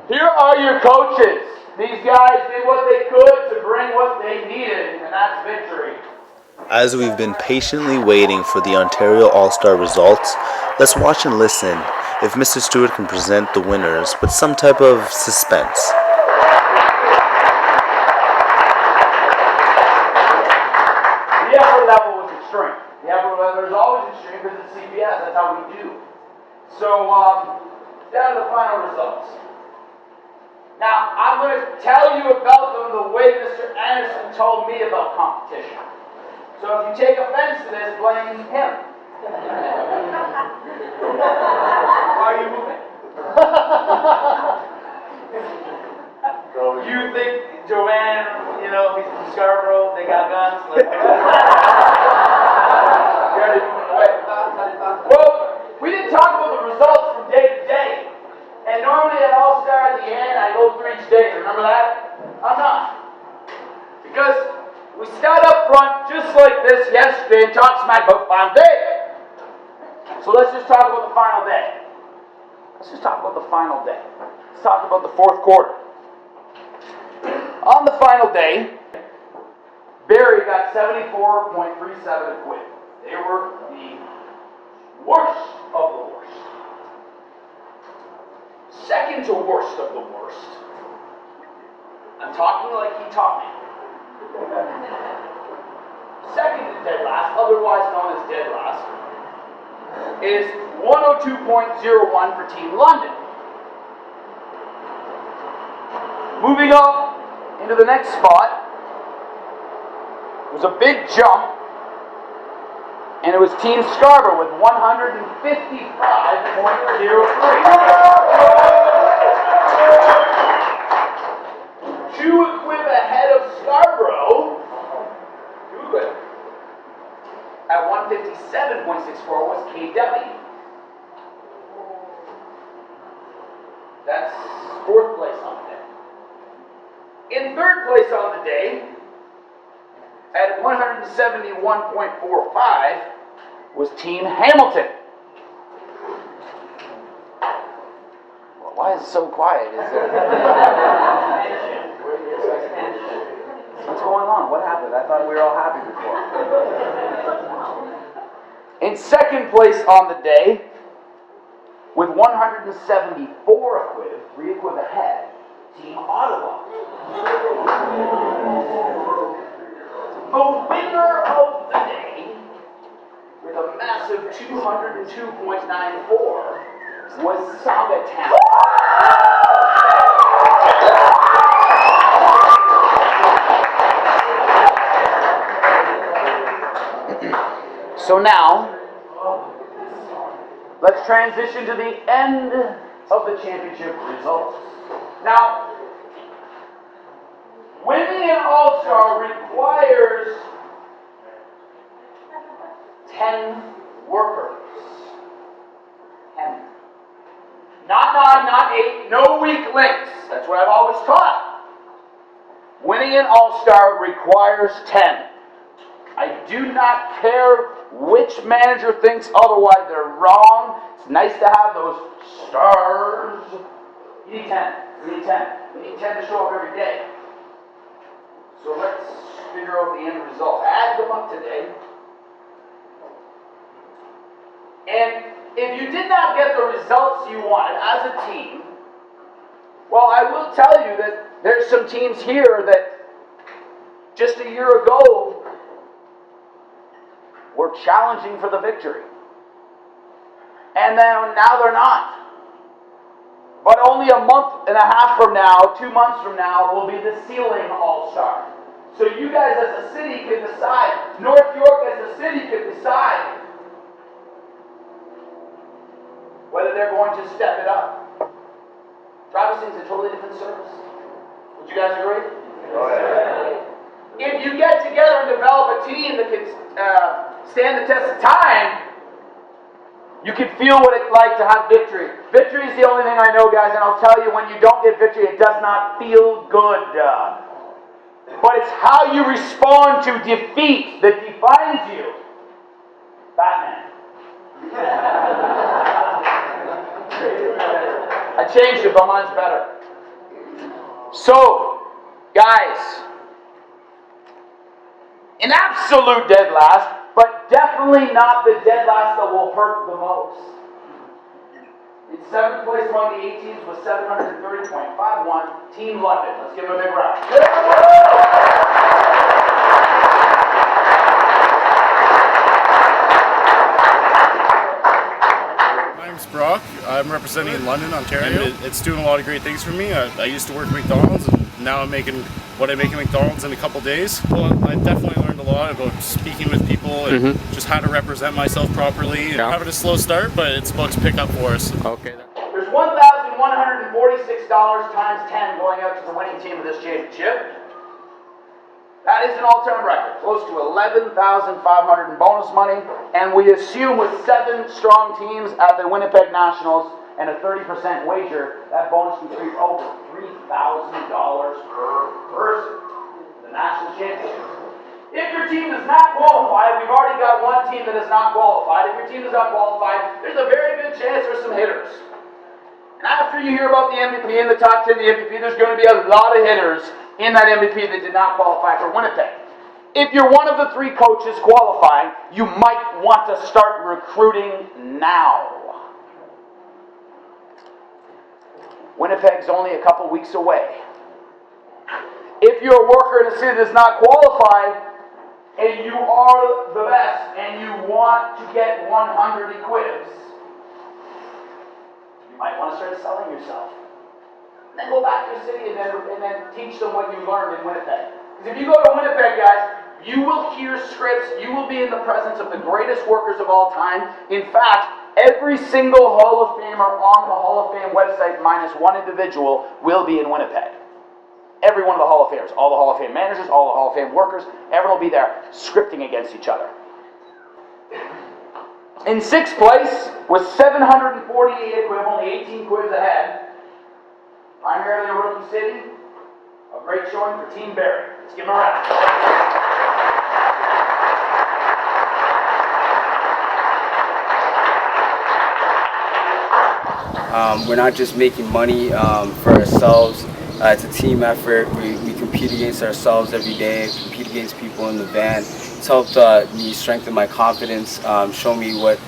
Here are your coaches. These guys did what they could to bring what they needed, and that's victory. As we've been patiently waiting for the Ontario All-Star results, let's watch and listen if Mr. Stewart can present the winners with some type of suspense. The effort level was extreme. The effort level is always extreme because it's CBS. That's how we do. So, down to the final results. Now, I'm going to tell you about them the way Mr. Anderson told me about competition. So if you take offense to this, blame him. Why are you moving? You think Joanne, he's from Scarborough, they got guns? Well, we didn't talk about the results from day to day. And normally at All-Star at the end, I go through each day. Remember that? I'm not. Because we sat up front just like this yesterday and talked smack about the final day. So let's just talk about the final day. Let's talk about the fourth quarter. On the final day, Barrie got 74.37 quid. They were the worst of the worst. Second to worst of the worst. I'm talking like he taught me. Second to dead last, otherwise known as dead last, is 102.01 for Team London. Moving up into the next spot was a big jump, and it was Team Scarborough with 155.03. 2 equip ahead of Scarborough. 2 equip. At 157.64 was KW. That's 4th place on the day. In 3rd place on the day, at 171.45, was Team Hamilton. Well, why is it so quiet? What's going on? What happened? I thought we were all happy before. In 2nd place on the day, with 174 equip, 3 equip ahead, Team Ottawa. The winner of the day, with a massive 202.94, was Saugatown. So now, let's transition to the end of the championship results. Now, winning an All-Star requires 10 workers. 10. Not 9, not 8, no weak links. That's what I've always taught. Winning an All-Star requires 10. I do not care which manager thinks otherwise. They're wrong. It's nice to have those stars. You need 10. We need 10. We need 10 to show up every day. So let's figure out the end result. Add them up today. And if you did not get the results you wanted as a team, well, I will tell you that there's some teams here that just a year ago were challenging for the victory. And then now they're not. But only a month and a half from now, 2 months from now, will be the ceiling All-Star. So you guys as a city can decide, North York as a city can decide whether they're going to step it up. Travis is a totally different service. Would you guys agree? Oh, yeah. If you get together and develop a team that can stand the test of time, you can feel what it's like to have victory. Victory is the only thing I know, guys, and I'll tell you, when you don't get victory, it does not feel good. But it's how you respond to defeat that defines you. Batman. I changed it, but mine's better. So, guys, an absolute dead last, but definitely not the dead last that will hurt the most. In 7th place among the 18s was 730.51, Team London. Let's give them a big round. My name's Brock. I'm representing London, Ontario. And it's doing a lot of great things for me. I used to work at McDonald's, and now I'm making what I make at McDonald's in a couple days. Well, I definitely learned a lot about speaking with people and just how to represent myself properly. And having a slow start, but it's about to pick up for us. Okay. There's $1,146 times 10 going out to the winning team of this championship. That is an all-time record, close to $11,500 in bonus money, and we assume with 7 strong teams at the Winnipeg Nationals and a 30% wager, that bonus can reach over $3,000 per person. The national championship. If your team does not qualify, we've already got one team that is not qualified. If your team is not qualified, there's a very good chance there's some hitters. And after you hear about the MVP in the top 10 of the MVP, there's going to be a lot of hitters in that MVP that did not qualify for Winnipeg. If you're one of the 3 coaches qualifying, you might want to start recruiting now. Winnipeg's only a couple weeks away. If you're a worker in a city that's not qualified, and you are the best, and you want to get 100 equivs, you might want to start selling yourself. And then go back to your city and then teach them what you learned in Winnipeg. Because if you go to Winnipeg, guys, you will hear scripts, you will be in the presence of the greatest workers of all time. In fact, every single Hall of Famer on the Hall of Fame website, minus one individual, will be in Winnipeg. Every one of the Hall of Famers, all the Hall of Fame managers, all the Hall of Fame workers, everyone will be there scripting against each other. In 6th place was 748 equiv, only 18 quivs ahead. Primarily a rookie city, a great showing for Team Barrie. Let's give them a round. We're not just making money for ourselves. It's a team effort. We compete against ourselves every day, compete against people in the van. It's helped me strengthen my confidence, show me what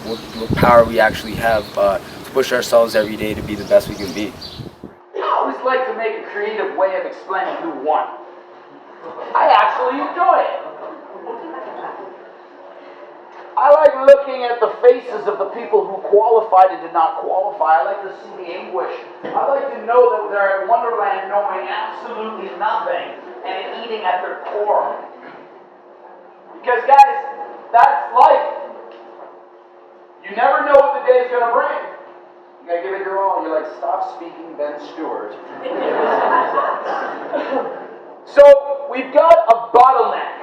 power we actually have to push ourselves every day to be the best we can be. I always like to make a creative way of explaining who won. I actually enjoy it. I like looking at the faces of the people who qualified and did not qualify. I like to see the anguish. I like to know that they're at Wonderland knowing absolutely nothing and eating at their core. Because guys, that's life. You never know what the day is going to bring. You gotta give it your all. You're like, stop speaking, Ben Stewart. So, we've got a bottleneck.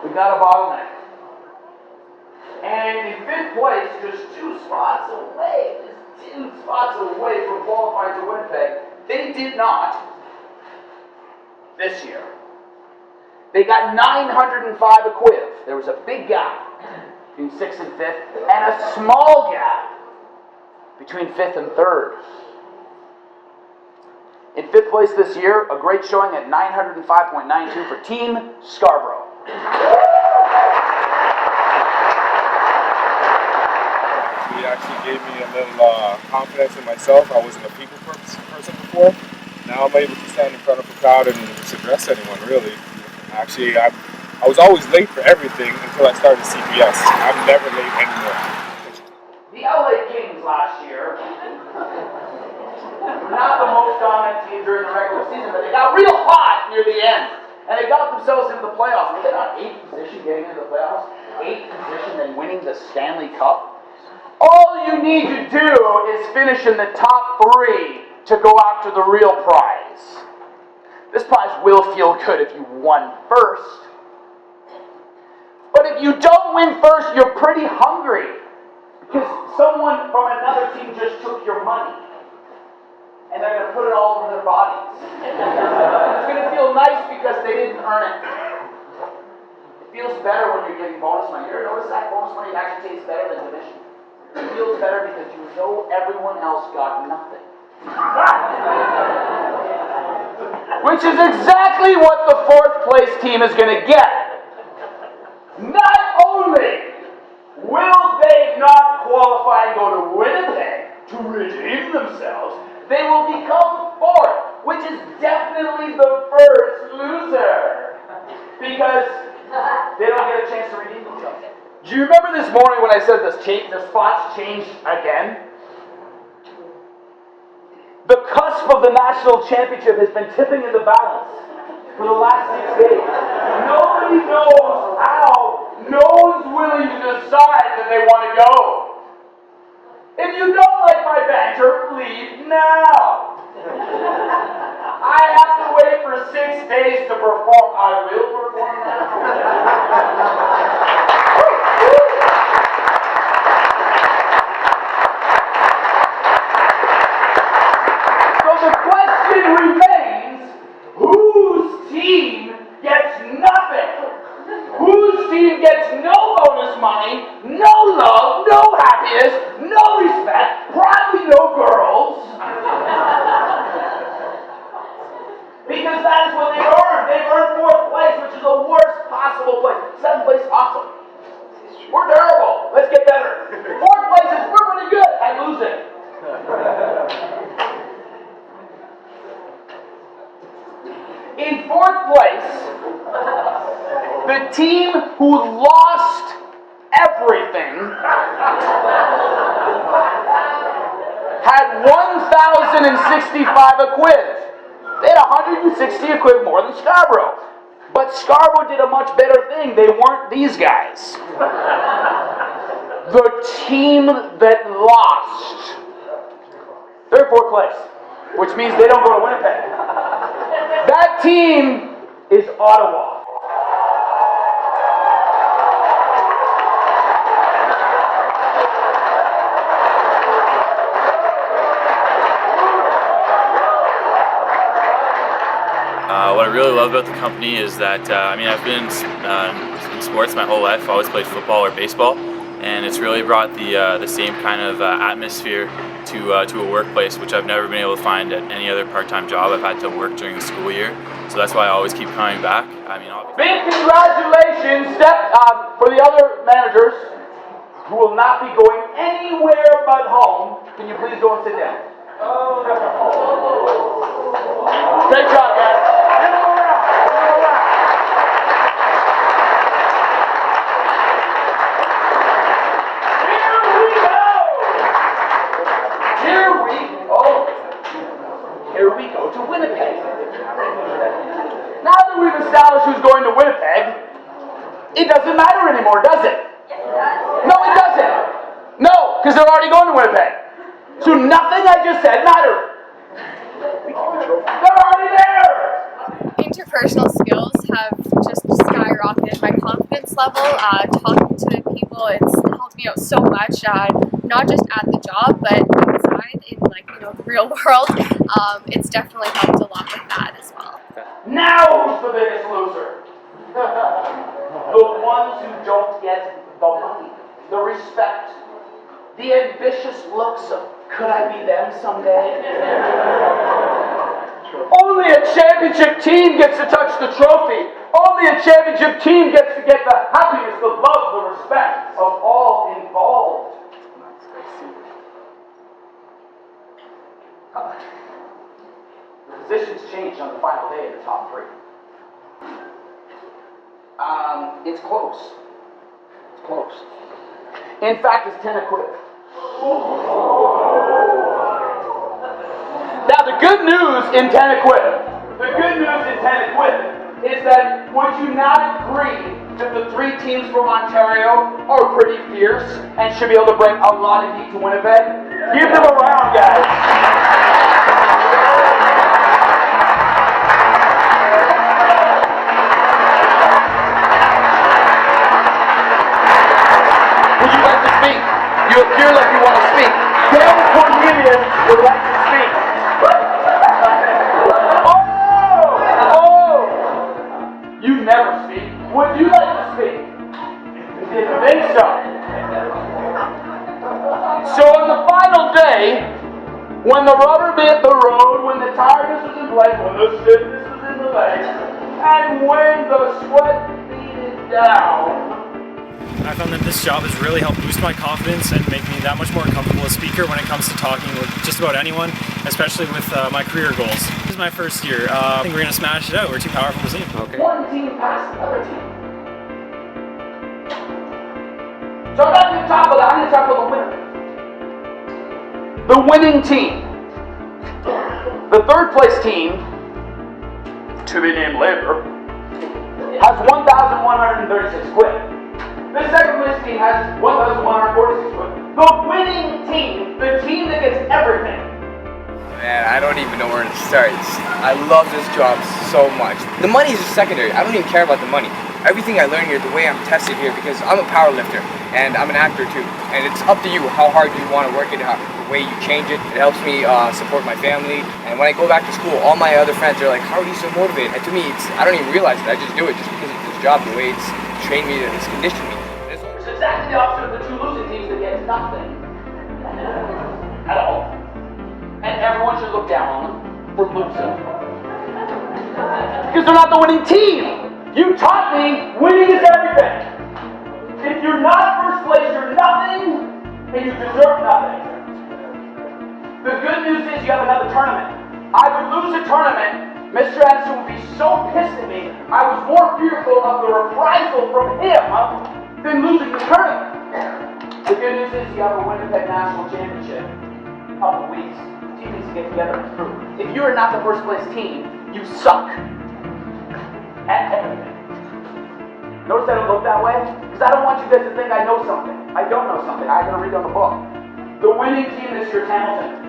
We've got a bottleneck. And in 5th place, just 2 spots away, from qualifying to Winnipeg. They did not this year. They got 905 equiv. There was a big gap between 6th and 5th, and a small gap between 5th and 3rd. In 5th place this year, a great showing at 905.92 for Team Scarborough. It actually gave me a little confidence in myself. I wasn't a people person before. Now I'm able to stand in front of a crowd and just address anyone, really. Actually, I was always late for everything until I started CPS. I'm never late anymore. The LA Kings last year were not the most dominant team during the regular season, but they got real hot near the end. And they got themselves into the playoffs. Were they not 8th position getting into the playoffs? 8th position, then winning the Stanley Cup? All you need to do is finish in the top 3 to go after the real prize. This prize will feel good if you won first. But if you don't win first, you're pretty hungry. Because someone from another team just took your money. And they're going to put it all over their bodies. It's going to feel nice because they didn't earn it. It feels better when you're getting bonus money. You ever notice that bonus money actually tastes better than commission? It feels better because you know everyone else got nothing. Which is exactly what the fourth place team is going to get. Not only will they not qualify and go to Winnipeg to redeem themselves, they will become fourth, which is definitely the first loser. Because they don't get a chance to redeem themselves. Do you remember this morning when I said the spots changed again? The cusp of the national championship has been tipping in the balance for the last 6 days. Nobody knows how. No one's willing to decide that they want to go. If you don't like my banter, leave now. I have to wait for 6 days to perform. I will perform now. So the question remains, whose team gets nothing? Whose team gets no bonus money, no love, no happiness, no respect, probably no girls? Because that is what they've earned. They've earned fourth place, which is the worst possible place. Seventh place, awesome. We're terrible. Let's get better. Fourth place is we're pretty good at losing. In fourth place, the team who lost everything had 1,065 a quid. They had 160 a quid more than Scarborough. But Scarborough did a much better thing. They weren't these guys. The team that lost, they're in fourth place, which means they don't go to Winnipeg. That team is Ottawa. What I really love about the company is that, I've been in sports my whole life. I've always played football or baseball, and it's really brought the same kind of atmosphere to a workplace, which I've never been able to find at any other part-time job. I've had to work during the school year, so that's why I always keep coming back. Big congratulations for the other managers who will not be going anywhere but home. Can you please go and sit down? Great job, guys. Give them a round. Here we go to Winnipeg. Now that we've established who's going to Winnipeg, it doesn't matter anymore, does it? No, it doesn't. No, because they're already going to Winnipeg. So nothing I just said mattered. They're already there. Interpersonal skills have just skyrocketed my confidence level. Talking to people, it's helped me out so much, not just at the job, but outside in the real world. It's definitely helped a lot with that as well. Now who's the biggest loser? The ones who don't get the money, the respect, the ambitious looks of, could I be them someday? Only a championship team gets to touch the trophy. Only a championship team gets to get the happiness, the love, the respect of all involved. The positions changed on the final day of the top three. It's close. It's close. In fact, it's 10 a quid. Now, the good news in 10 a quid, is that would you not agree that the three teams from Ontario are pretty fierce and should be able to bring a lot of heat to Winnipeg? Give them a round, guys. Would you like to speak? You appear like you want to speak. Dale Cornelius would like to speak. You never speak. Would you like to speak? Didn't think so. When the rubber met the road, when the tiredness was in place, when the stiffness was in the legs, and when the sweat beaded down. I found that this job has really helped boost my confidence and make me that much more comfortable a speaker when it comes to talking with just about anyone, especially with my career goals. This is my first year. I think we're going to smash it out. We're too powerful as a team. Okay. One team past another team. So I'm not going to talk about that. I'm going to talk about the winner. The winning team. The third place team, to be named later, has 1,136 quid. The second place team has 1,146 quid. The winning team, the team that gets everything. Man, I don't even know where to start. I love this job so much. The money is just secondary. I don't even care about the money. Everything I learn here, the way I'm tested here, because I'm a power lifter and I'm an actor too. And it's up to you how hard you want to work it, the way you change it. It helps me support my family. And when I go back to school, all my other friends are like, how are you so motivated? And to me, I don't even realize it. I just do it just because of this job, the way it's trained me, it's conditioned me. It's exactly the opposite of the two losing teams that get nothing at all. And everyone should look down on them for losing. Because they're not the winning team. You taught me winning is everything. If you're not first place, you're nothing, and you deserve nothing. The good news is you have another tournament. I would lose a tournament, Mr. Anderson would be so pissed at me, I was more fearful of the reprisal from him than losing the tournament. The good news is you have a Winnipeg National Championship in a couple weeks. Team needs to get together and prove. If you are not the first place team, you suck. At everything. Notice I don't look that way? Because I don't want you guys to think I know something. I don't know something. I gotta read on the book. The winning team this year is Hamilton.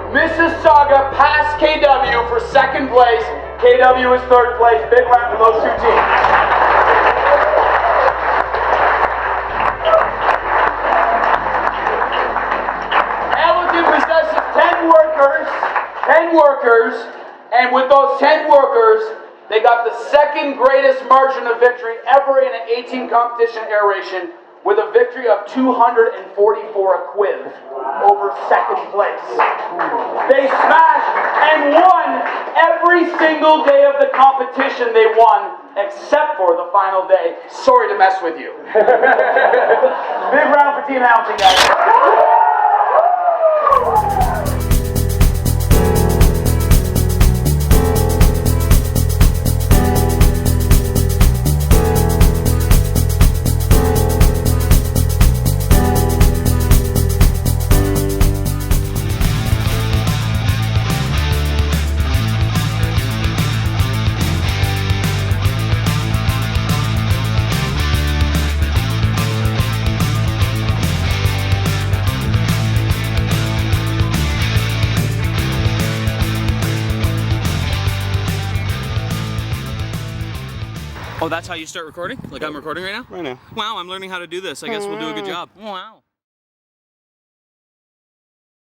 Mississauga passed KW for second place. KW is third place. Big round for those two teams. Hamilton possesses 10 workers, and with those 10 workers, they got the second greatest margin of victory ever in an 18 competition aeration, with a victory of 244 a quiz over second place. They smashed and won every single day of the competition. They won, except for the final day. Sorry to mess with you. Big round for Team Hamilton, guys. Oh, that's how you start recording? Like I'm recording right now? Right now. Wow, I'm learning how to do this. I guess we'll do a good job. Wow.